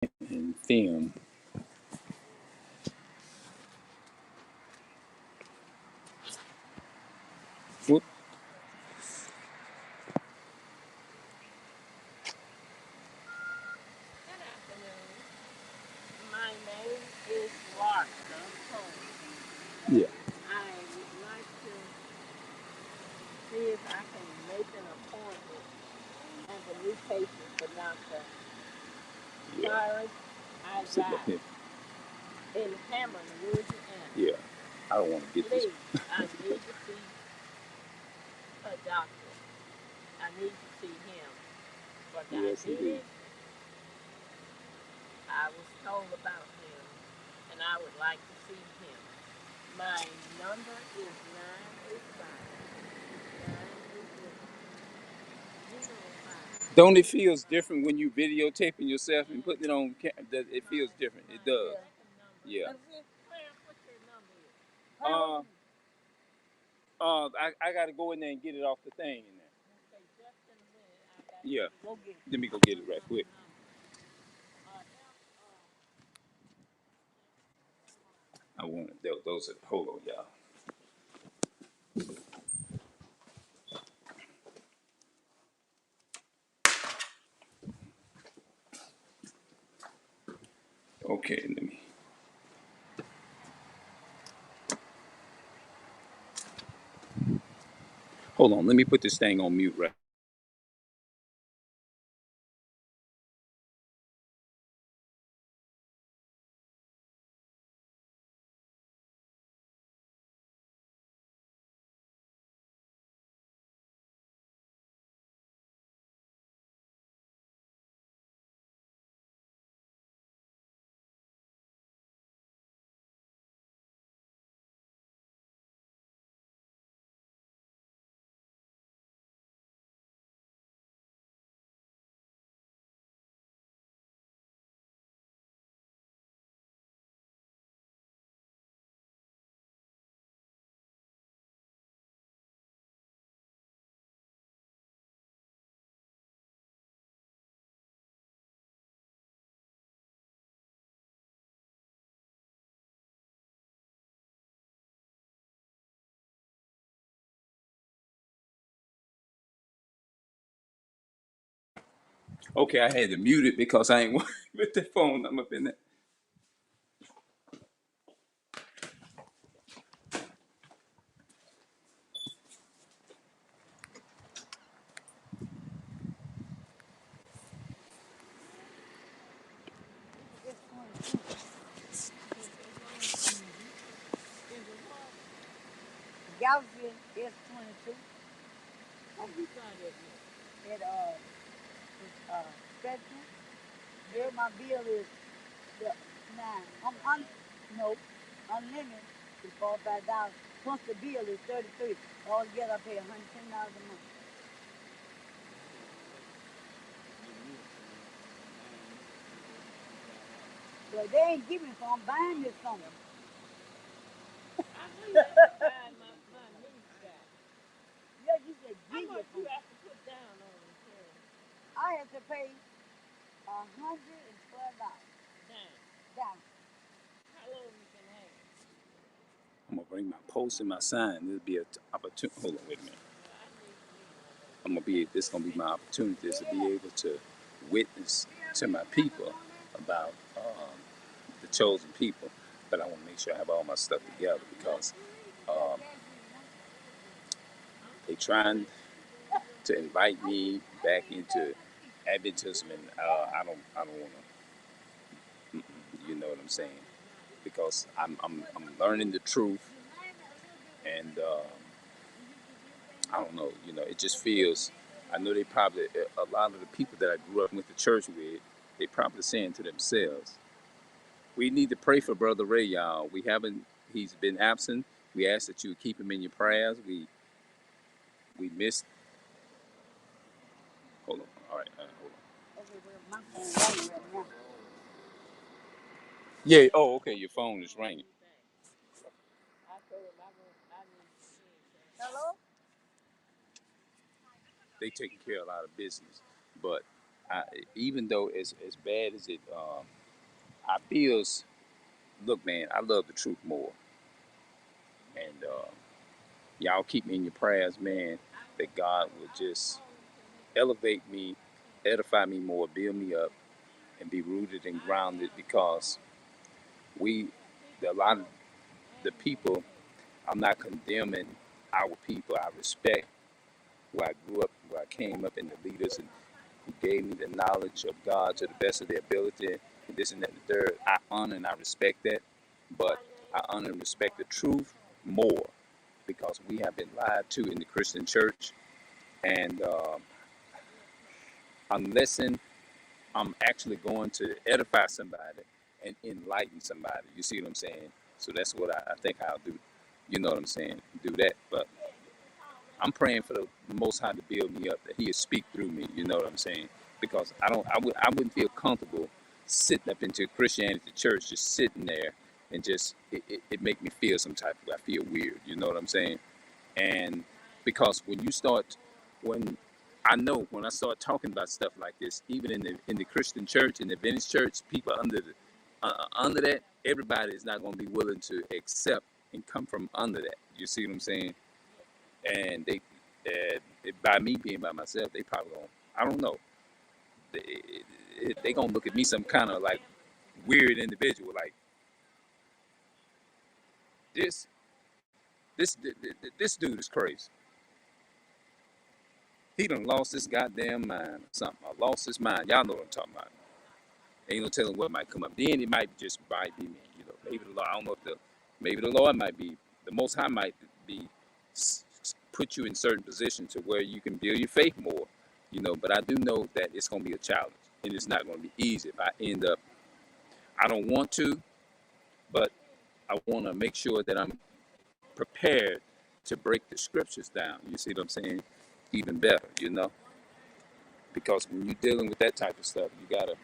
and film. Whoop. Good afternoon. My name is Larsa Cole. Yeah. I would like to see if I can make an appointment as a new patient for Dr. Yeah. Cyrus So let Isaiah me. in Cameron, Louisiana. Yeah. I don't want to get this. Please, I need to see a doctor. I need to see him for Yes, indeed. diabetes. I was told about him and I would like to see him. My number is 985 Don't it feels different when you videotaping yourself and putting it on? It feels different. It does. Yeah. Second number. Yeah. Let me see. Clarence, what your number is? Uh. I got to go in there and get it off the thing in there. Okay, just in a minute. I got Yeah. to go get Let me go get it right quick. number. I want it. Those are. Hold on, y'all. Okay. Let me. Hold on. Let me put this thing on mute right. Okay. I had to mute it because I ain't want with the phone. I'm up in there. Is it what? Galaxy S22 What you got it with? at Spectrum. There my bill is the nine. No unlimited is $45. Plus the bill is 33. Altogether I pay $110 a month. But they ain't giving me, so I'm buying this phone. I know you have to buy my niece got it. Yeah, you said How give your much you phone. have to put down on insurance? I have to pay $112 Down. down. How long you can have it? I'm gonna bring my post and my sign. There'll be an opportunity. Hold on, wait a minute. Well, I need me one of I'm gonna those. be. This gonna be my opportunity to be able to witness to my people about the chosen people. But I want to make sure I have all my stuff together because um, they trying to invite me back into Adventism, and I don't want to. You know what I'm saying? Because I'm learning the truth, and I don't know. You know, it just feels. I know they probably a lot of the people that I grew up with the church with, they probably saying to themselves, "We need to pray for Brother Ray, y'all. We haven't. He's been absent. We ask that you keep him in your prayers. We missed. Hold on. All right. Hold on. Okay, well, my phone ringing right now. Yeah. Oh, okay. Your phone is ringing. Everything. I told him I need to see him. Hello? They taking care of a lot of business, but I, even though as bad as it, I feels. Look, man, I love the truth more, and y'all keep me in your prayers, man. That God would just elevate me, edify me more, build me up, and be rooted and grounded because we, a lot of the people, I'm not condemning our people. I respect where I grew up, where I came up, and the leaders and who gave me the knowledge of God to the best of their ability, and this and that and the third. I honor and I respect that, but I honor and respect the truth more because we have been lied to in the Christian church, and unless I'm actually going to edify somebody and enlighten somebody. You see what I'm saying? So that's what I think I'll do. You know what I'm saying? Do that. But I'm praying for the Most High to build me up, that He'll speak through me. You know what I'm saying? Because I wouldn't feel comfortable sitting up into Christianity church, just sitting there and just it make me feel some type of way. I feel weird. You know what I'm saying? And because when I know when I start talking about stuff like this, even in the Christian church, in the Adventist church, people under that, everybody is not going to be willing to accept and come from under that. You see what I'm saying? And by me being by myself, they probably going, I don't know, they gonna look at me some kind of like weird individual, like this this this dude is crazy. He done lost his goddamn mind or something. I lost his mind. Y'all know what I'm talking about. Ain't no telling what might come up. Then it might be me. You know, maybe the Lord. I don't know if maybe the Lord might be, the Most High might be put you in certain positions to where you can build your faith more. You know, but I do know that it's gonna be a challenge, and it's not gonna be easy. If I end up, I don't want to, but I want to make sure that I'm prepared to break the scriptures down. You see what I'm saying? Even better, you know, because when you're dealing with that type of stuff, you gotta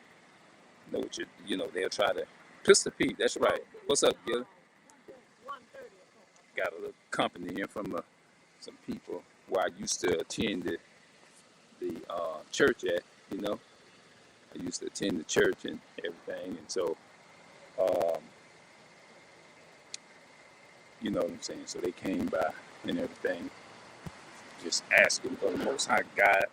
know what you know, they'll try to Pistol Pete. That's right. What's up, Gil? Got a little company here from some people where I used to attend the church at. You know, I used to attend the church and everything, and so um, you know what I'm saying. So they came by and everything, just asking for the Most High God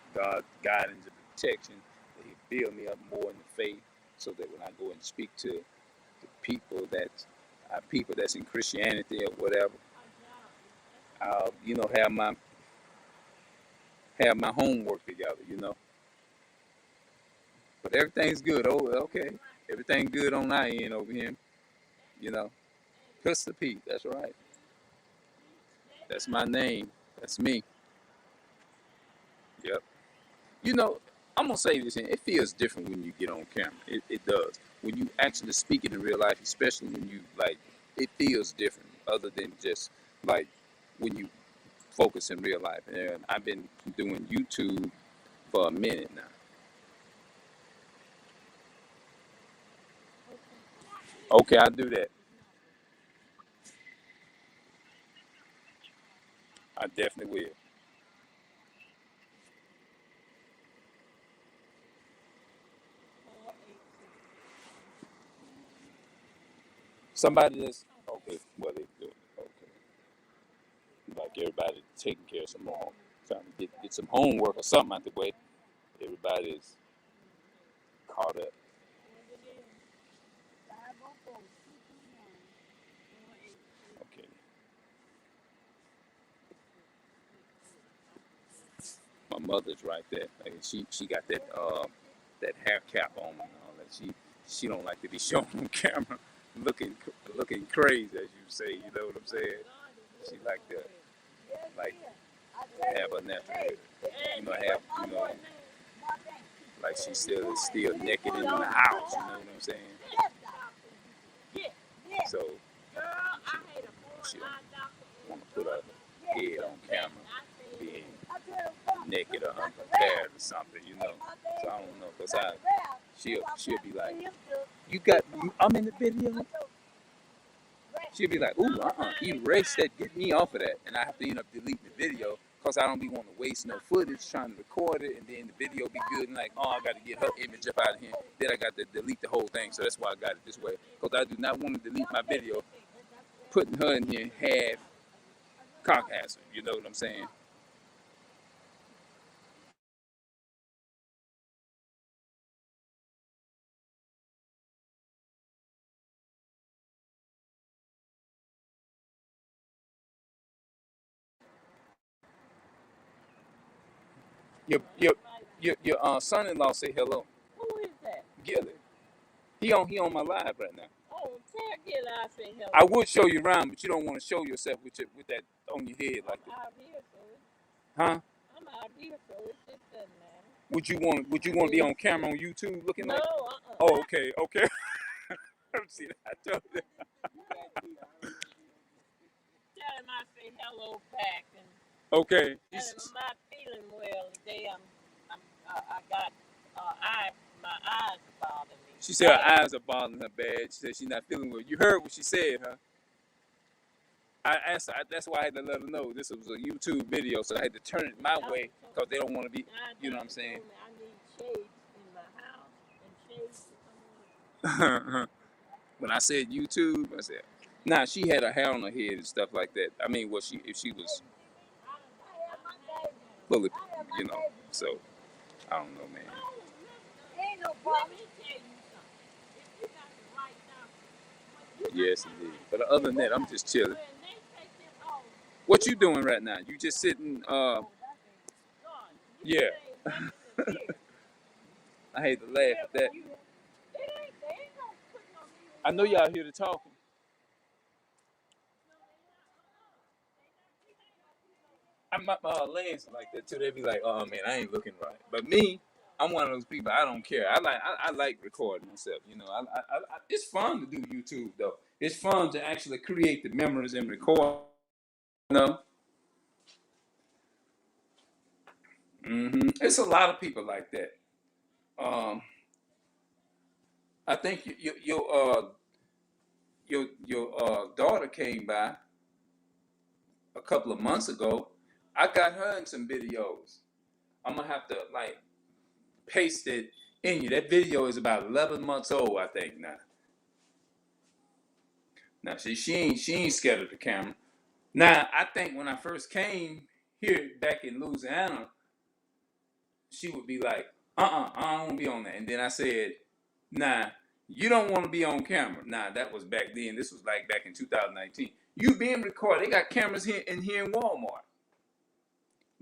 guidance and protection. They build me up more in the faith, so that when I go and speak to the people that's in Christianity or whatever, I'll have my homework together. You know, but everything's good. Oh, okay, everything good on our end over here. You know, Pistol Pete. That's right. That's my name. That's me. Yep. You know, I'm gonna say this, and it feels different when you get on camera. It does. When you actually speak it in real life, especially when you like, it feels different. Other than just like when you focus in real life. And I've been doing YouTube for a minute now. Okay, I'll do that. I definitely will. Somebody that's okay. Well, they do. Okay, like everybody taking care of some more, trying to get some homework or something out the way. Everybody is caught up. Okay, my mother's right there. Like she got that hair cap on and all that. She don't like to be shown on camera looking looking crazy, as you say. You know what I'm saying? She like have a natural hair. Have like she still is still naked in the house. You know what I'm saying? So she don't want to put her head on camera being naked or unprepared or something. You know. So I don't know, cause she'll be like, I'm in the video. She'll be like, ooh, erase that, get me off of that, and I have to end up deleting the video because I don't be wanting to waste no footage trying to record it, and then the video be good, and like, oh, I got to get her image up out of here. Then I got to delete the whole thing, so that's why I got it this way. Because I do not want to delete my video, putting her in here half cock hazard. You know what I'm saying? Your son-in-law say hello. Who is that? Gilly. He on my live right now. Oh, tell Gilly I say hello. I would show you around, but you don't want to show yourself with that on your head like that. I'm out here, so Huh? I'm out here, so it just doesn't matter. Would you want to be on camera on YouTube looking No, like? uh-uh. Oh, okay. See, I told you. Tell him I say hello back, and Okay. tell him I'm not feeling well today. I got my eyes are bothering me. She said her eyes are bothering her bad. She said she's not feeling well. You heard what she said, huh? I asked her. That's why I had to let her know this was a YouTube video, so I had to turn it my way because they don't want to be. You know what I'm saying? I need shades in my house and shades to come on. When I said YouTube, I said, nah, she had her hair on her head and stuff like that. I mean, if she was fully, you know. So I don't know, man. Ain't no problem. Let me tell you something. If you got the right now, Yes, indeed. But other than that, I'm just chilling. when they take this off, What you doing right now? You just sitting? God, you Yeah. say nothing here. I hate to laugh at that. They ain't gonna put no needle. I know y'all here to talk. My legs like that too. They be like, "Oh man, I ain't looking right." But me, I'm one of those people. I don't care. I like recording myself. You know, it's fun to do YouTube though. It's fun to actually create the memories and record. You know, it's a lot of people like that. Um, I think your daughter came by a couple of months ago. I got her in some videos. I'm gonna have to like paste it in you. That video is about 11 months old, I think now. Now, see, she ain't scared of the camera. Now, I think when I first came here back in Louisiana, she would be like, I don't want to be on that. And then I said, nah, you don't want to be on camera. Nah, that was back then. This was like back in 2019. You being recorded. They got cameras here in Walmart.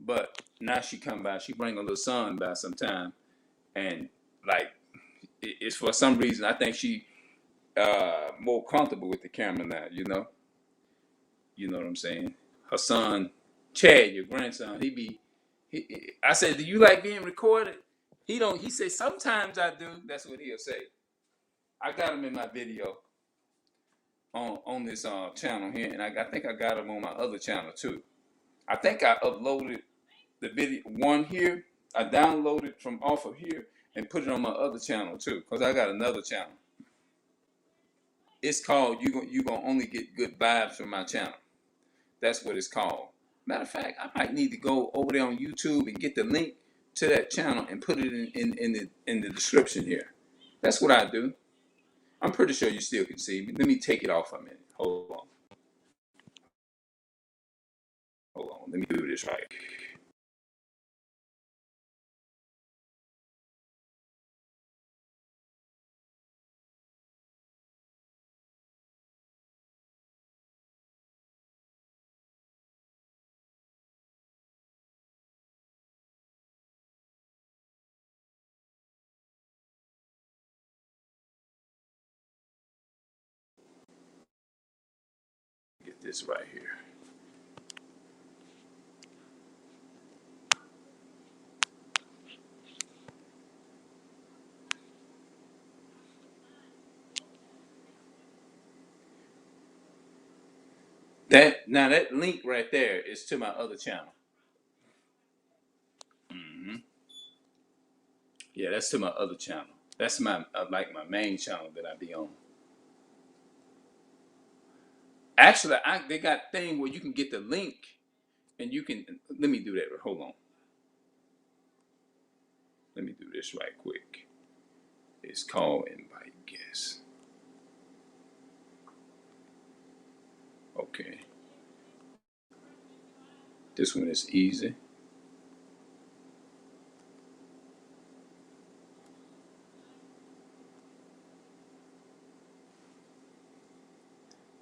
But now she come by. She bring a little son by sometime. And like, it's for some reason, I think she more comfortable with the camera now, you know? You know what I'm saying? Her son, Chad, your grandson, I said, do you like being recorded? He don't, he said, sometimes I do. That's what he'll say. I got him in my video on this channel here, and I think I got him on my other channel too. I think I uploaded the video one here. I downloaded from off of here and put it on my other channel too, because I got another channel. It's called You Gonna Only Get Good Vibes from My Channel. That's what it's called. Matter of fact, I might need to go over there on YouTube and get the link to that channel and put it in the description here. That's what I do. I'm pretty sure you still can see me. Let me take it off a minute. Hold on. Hold on. Let me do this right. Get this right here. That link right there is to my other channel. Yeah, that's to my other channel. That's my like my main channel that I be on. Actually, they got thing where you can get the link And you can, let me do that. Hold on. Let me do this right quick. It's called invite guests. Okay. This one is easy.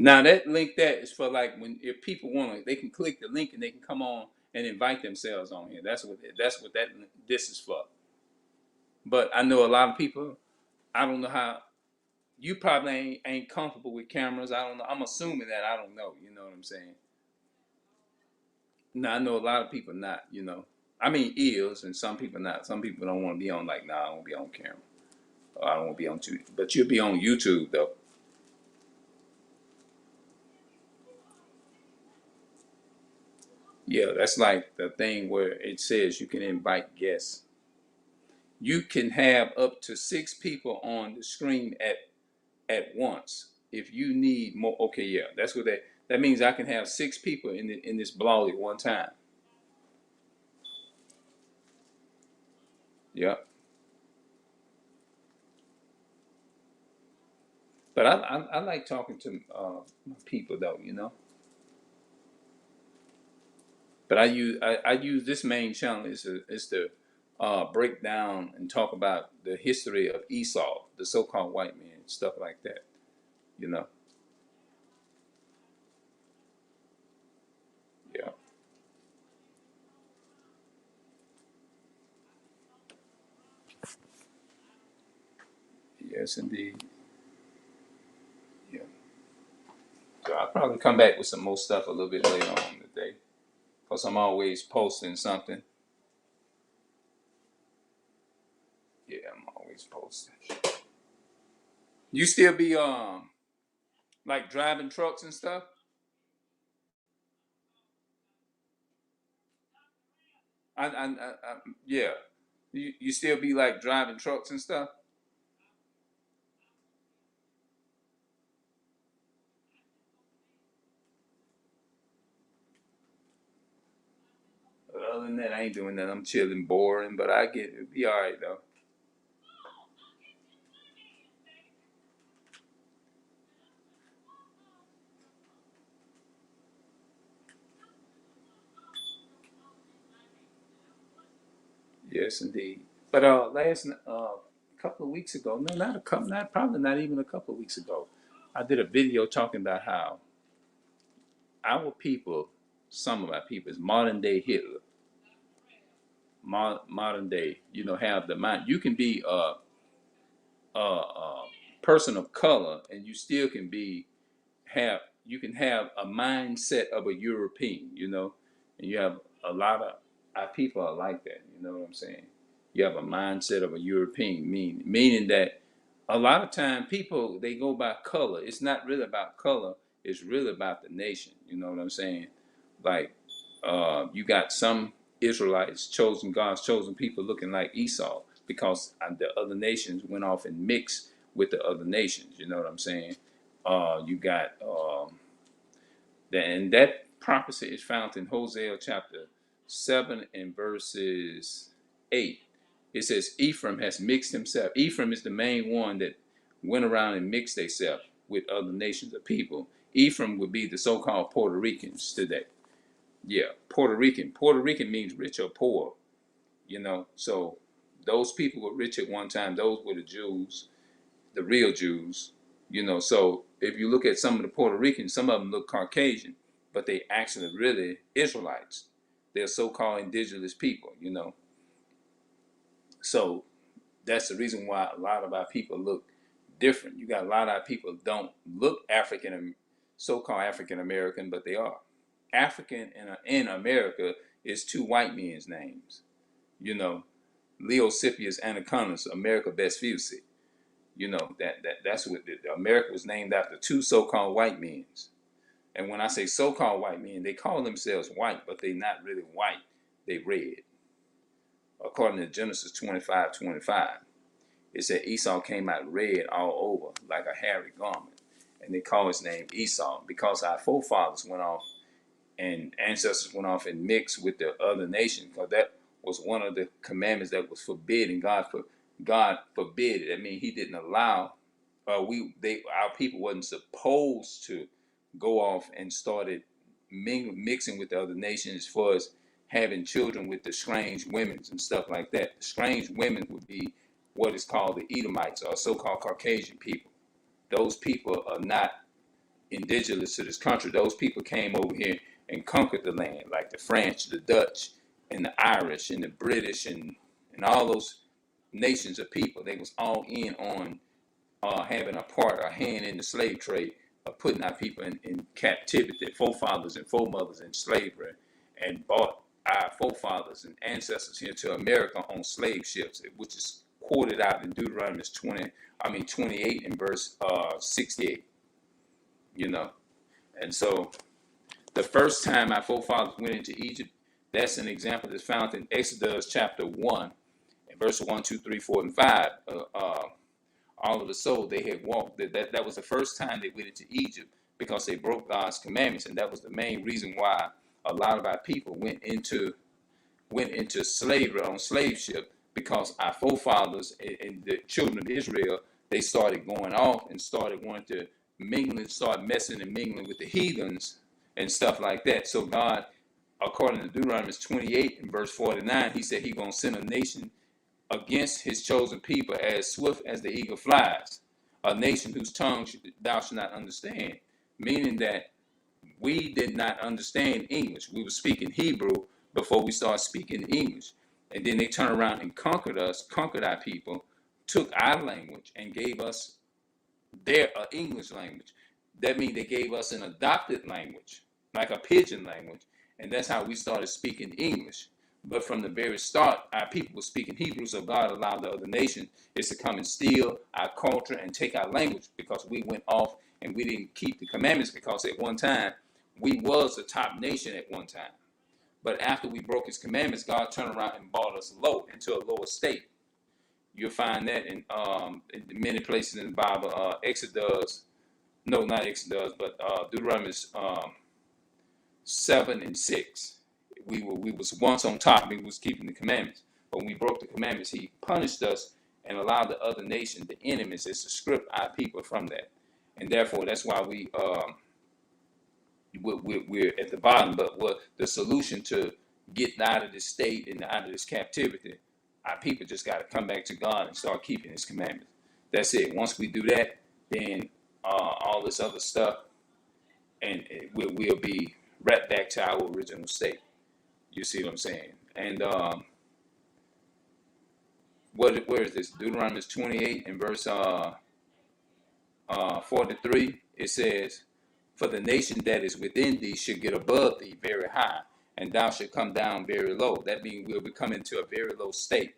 Now that link that is for like when if people want to, they can click the link and they can come on and invite themselves on here. That's what that this is for. But I know a lot of people. I don't know how you probably ain't comfortable with cameras. I don't know. I'm assuming that I don't know. You know what I'm saying? Now I know a lot of people not. You know, I mean is and some people not. Some people don't want to be on like nah, I don't want to be on camera. Or I don't want to be on YouTube. But you'll be on YouTube though. Yeah, that's like the thing where it says you can invite guests. You can have up to 6 people on the screen at once. If you need more, okay, yeah, that's what that means. I can have 6 people in this blog at one time. Yeah, but I like talking to people though, you know. But I use this main channel is to break down and talk about the history of Esau, the so-called white man, stuff like that. You know. Yeah. Yes, indeed. Yeah. So I'll probably come back with some more stuff a little bit later on today, because I'm always posting something. Yeah, I'm always posting. You still be like driving trucks and stuff? I yeah. You still be like driving trucks and stuff? But other than that, I ain't doing that. I'm chilling, boring, but I get it. Be all right though. Yes, indeed. But last couple of weeks ago, no, not a couple, not probably not even a couple of weeks ago, I did a video talking about how our people, some of our people, is modern day Hitler, modern day. You know, have the mind. You can be a person of color, and you still can be have you can have a mindset of a European, you know, and you have a lot of our people are like that. You know what I'm saying? You have a mindset of a European, meaning that a lot of time people they go by color. It's not really about color. It's really about the nation. You know what I'm saying? Like you got some Israelites chosen, God's chosen people looking like Esau because the other nations went off and mixed with the other nations. You know what I'm saying? You got and that prophecy is found in Hosea chapter 7 and verses 8. It says Ephraim has mixed himself. Ephraim is the main one that went around and mixed themselves with other nations of people. Ephraim would be the so-called Puerto Ricans today. Yeah, Puerto Rican. Puerto Rican means rich or poor, you know. So those people were rich at one time. Those were the Jews, the real Jews, you know. So if you look at some of the Puerto Ricans, some of them look Caucasian, but they actually really Israelites. They're so-called indigenous people, you know. So that's the reason why a lot of our people look different. You got a lot of our people don't look African, so-called African American, but they are. African in America is 2 white men's names. You know, Leo Scipius Anaconus, America Vespucci. You know that's what America was named after 2 so-called white men's. And when I say so-called white men, they call themselves white, but they're not really white. They red. According to Genesis 25:25, it said Esau came out red all over like a hairy garment, and they call his name Esau because our forefathers went off and ancestors went off and mixed with the other nations, because that was one of the commandments that was forbidden. God forbid it. I mean, He didn't allow. Our people wasn't supposed to go off and started mixing with the other nations as far as having children with the strange women and stuff like that. The strange women would be what is called the Edomites, or so-called Caucasian people. Those people are not indigenous to this country. Those people came over here and conquered the land, like the French, the Dutch, and the Irish, and the British, and all those nations of people. They was all in on having a hand in the slave trade, of putting our people in captivity, forefathers and foremothers in slavery, and brought our forefathers and ancestors here to America on slave ships, which is quoted out in Deuteronomy 28 and verse 68. You know, and so the first time our forefathers went into Egypt, that's an example that's found in Exodus chapter 1, and verse 1, 2, 3, 4, and 5. All of the soul they had walked. That was the first time they went into Egypt, because they broke God's commandments, and that was the main reason why a lot of our people went into slavery on slave ship, because our forefathers and the children of Israel, they started going off and started wanting to mingle and start messing and mingling with the heathens and stuff like that. So God, according to Deuteronomy 28 and verse 49, He said He's going to send a nation against His chosen people as swift as the eagle flies, a nation whose tongue thou shalt not understand. Meaning that we did not understand English. We were speaking Hebrew before we started speaking English. And then they turned around and conquered us, conquered our people, took our language and gave us their English language. That means they gave us an adopted language, like a pidgin language. And that's how we started speaking English. But from the very start, our people were speaking Hebrew, so God allowed the other nation is to come and steal our culture and take our language, because we went off and we didn't keep the commandments, because at one time, we was a top nation at one time. But after we broke His commandments, God turned around and brought us low, into a lower state. You'll find that in many places in the Bible. Exodus, no, not Exodus, but Deuteronomy 7 and 6. We was once on top. We was keeping the commandments. But when we broke the commandments, He punished us and allowed the other nation, the enemies, is to strip our people from that. And therefore, that's why we're at the bottom. But what the solution to getting out of this state and out of this captivity, our people just got to come back to God and start keeping His commandments. That's it. Once we do that, then all this other stuff, and we'll be right back to our original state. You see what I'm saying? And where is this? Deuteronomy 28 and verse 43. It says, "For the nation that is within thee should get above thee very high, and thou shalt come down very low." That means we'll be coming to a very low state.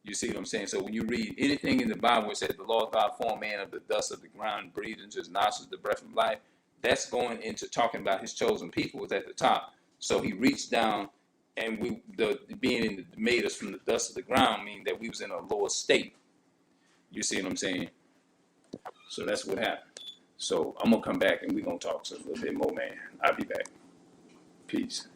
You see what I'm saying? So when you read anything in the Bible, it says the Lord God formed man of the dust of the ground, breathed into his nostrils the breath of life. That's going into talking about His chosen people was at the top. So He reached down, and made us from the dust of the ground, meaning that we was in a lower state. You see what I'm saying? So that's what happened. So I'm gonna come back and we're gonna talk a little bit more, man. I'll be back. Peace.